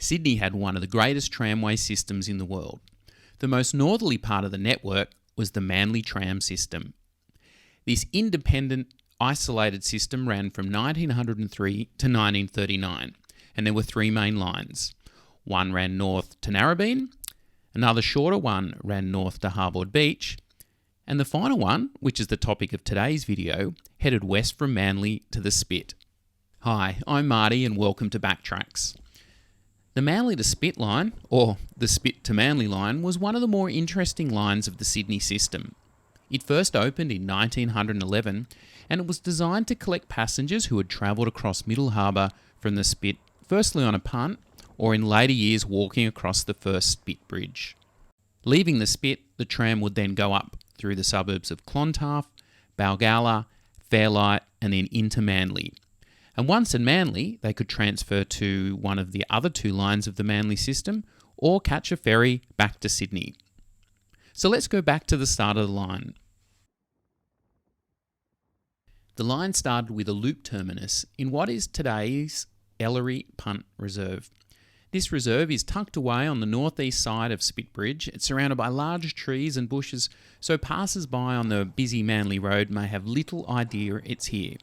Sydney had one of the greatest tramway systems in the world. The most northerly part of the network was the Manly Tram System. This independent, isolated system ran from 1903 to 1939, and there were three main lines. One ran north to Narrabeen, another shorter one ran north to Harbord Beach, and the final one, which is the topic of today's video, headed west from Manly to the Spit. Hi, I'm Marty and welcome to BackTracks. The Manly to Spit line, or the Spit to Manly line, was one of the more interesting lines of the Sydney system. It first opened in 1911 and it was designed to collect passengers who had travelled across Middle Harbour from the Spit, firstly on a punt or in later years walking across the first Spit Bridge. Leaving the Spit, the tram would then go up through the suburbs of Clontarf, Balgowlah, Fairlight and then into Manly. And once in Manly, they could transfer to one of the other two lines of the Manly system or catch a ferry back to Sydney. So let's go back to the start of the line. The line started with a loop terminus in what is today's Ellery Punt Reserve. This reserve is tucked away on the northeast side of Spit Bridge. It's surrounded by large trees and bushes, so passers-by on the busy Manly Road may have little idea it's here.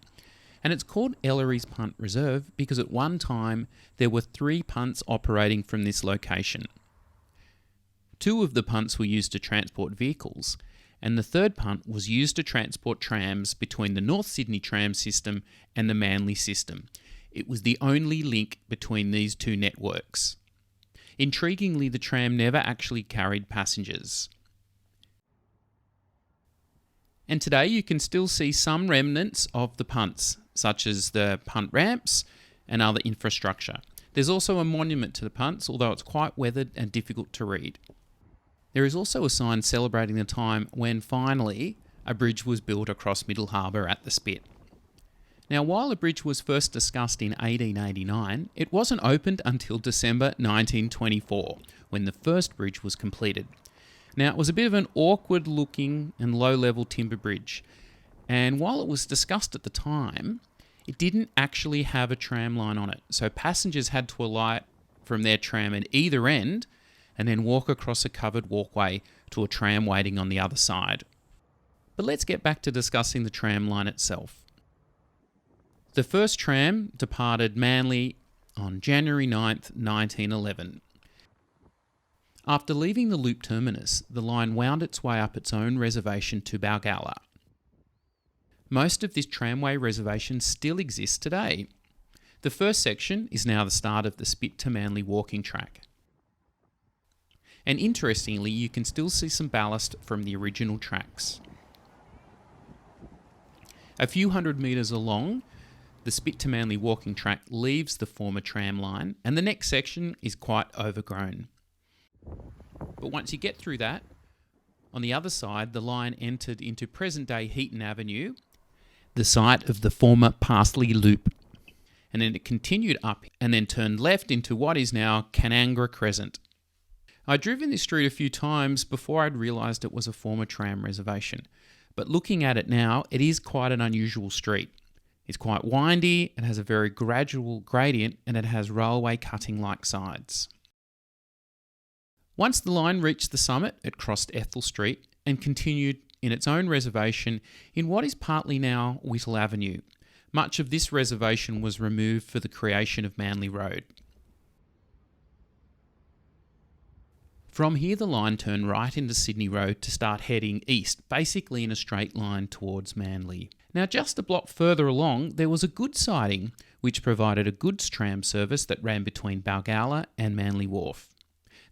And it's called Ellery's Punt Reserve because at one time there were 3 punts operating from this location. 2 of the punts were used to transport vehicles, and the third punt was used to transport trams between the North Sydney Tram System and the Manly system. It was the only link between these two networks. Intriguingly, the tram never actually carried passengers. And today you can still see some remnants of the punts, such as the punt ramps and other infrastructure. There's also a monument to the punts, although it's quite weathered and difficult to read. There is also a sign celebrating the time when finally a bridge was built across Middle Harbour at the Spit. Now, while the bridge was first discussed in 1889, it wasn't opened until December 1924, when the first bridge was completed. Now, it was a bit of an awkward looking and low-level timber bridge, and while it was discussed at the time, it didn't actually have a tram line on it, so passengers had to alight from their tram at either end and then walk across a covered walkway to a tram waiting on the other side. But let's get back to discussing the tram line itself. The first tram departed Manly on January 9th, 1911. After leaving the loop terminus, the line wound its way up its own reservation to Balgowlah. Most of this tramway reservation still exists today. The first section is now the start of the Spit to Manly walking track. And interestingly, you can still see some ballast from the original tracks. A few hundred metres along, the Spit to Manly walking track leaves the former tram line, and the next section is quite overgrown. But once you get through that, on the other side, the line entered into present-day Heaton Avenue, the site of the former Parsley Loop. And then it continued up and then turned left into what is now Canangra Crescent. I'd driven this street a few times before I'd realised it was a former tram reservation. But looking at it now, it is quite an unusual street. It's quite windy, it has a very gradual gradient, and it has railway cutting-like sides. Once the line reached the summit, it crossed Ethel Street and continued in its own reservation in what is partly now Whittle Avenue. Much of this reservation was removed for the creation of Manly Road. From here, the line turned right into Sydney Road to start heading east, basically in a straight line towards Manly. Now, just a block further along, there was a goods siding, which provided a goods tram service that ran between Balgowlah and Manly Wharf.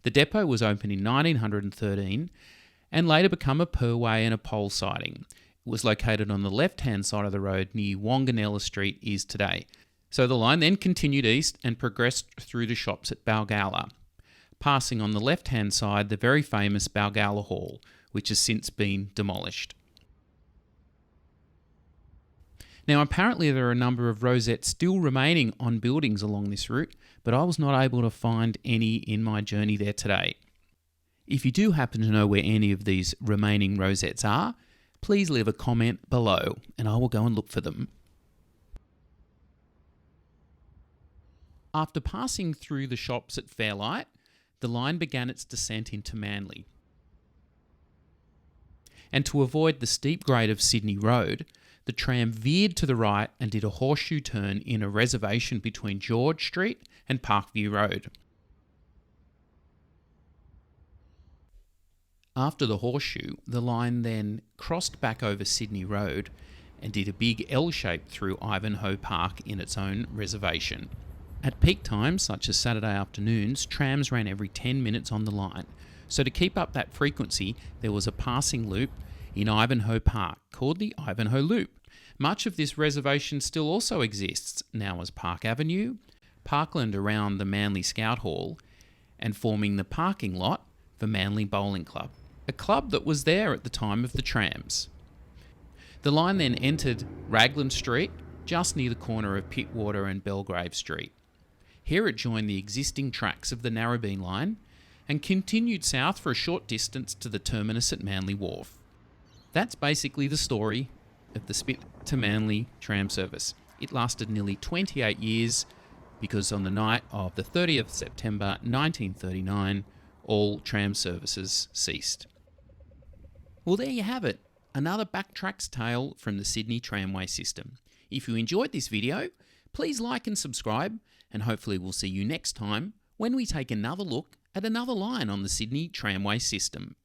The depot was opened in 1913 and later became a perway and a pole siding. It was located on the left-hand side of the road near Wanganella Street is today. So the line then continued east and progressed through the shops at Balgowlah, passing on the left-hand side the very famous Balgowlah Hall, which has since been demolished. Now, apparently there are a number of rosettes still remaining on buildings along this route, but I was not able to find any in my journey there today. If you do happen to know where any of these remaining rosettes are, please leave a comment below and I will go and look for them. After passing through the shops at Fairlight, the line began its descent into Manly. And to avoid the steep grade of Sydney Road, the tram veered to the right and did a horseshoe turn in a reservation between George Street and Parkview Road. After the horseshoe, the line then crossed back over Sydney Road and did a big L shape through Ivanhoe Park in its own reservation. At peak times, such as Saturday afternoons, trams ran every 10 minutes on the line. So to keep up that frequency, there was a passing loop in Ivanhoe Park called the Ivanhoe Loop. Much of this reservation still also exists now as Park Avenue, parkland around the Manly Scout Hall, and forming the parking lot for Manly Bowling Club, a club that was there at the time of the trams. The line then entered Raglan Street, just near the corner of Pittwater and Belgrave Street. Here it joined the existing tracks of the Narrabeen line and continued south for a short distance to the terminus at Manly Wharf. That's basically the story of the Spit to Manly tram service. It lasted nearly 28 years because on the night of the 30th September 1939, all tram services ceased. Well, there you have it. Another BackTracks tale from the Sydney Tramway System. If you enjoyed this video, please like and subscribe, and hopefully we'll see you next time when we take another look at another line on the Sydney Tramway System.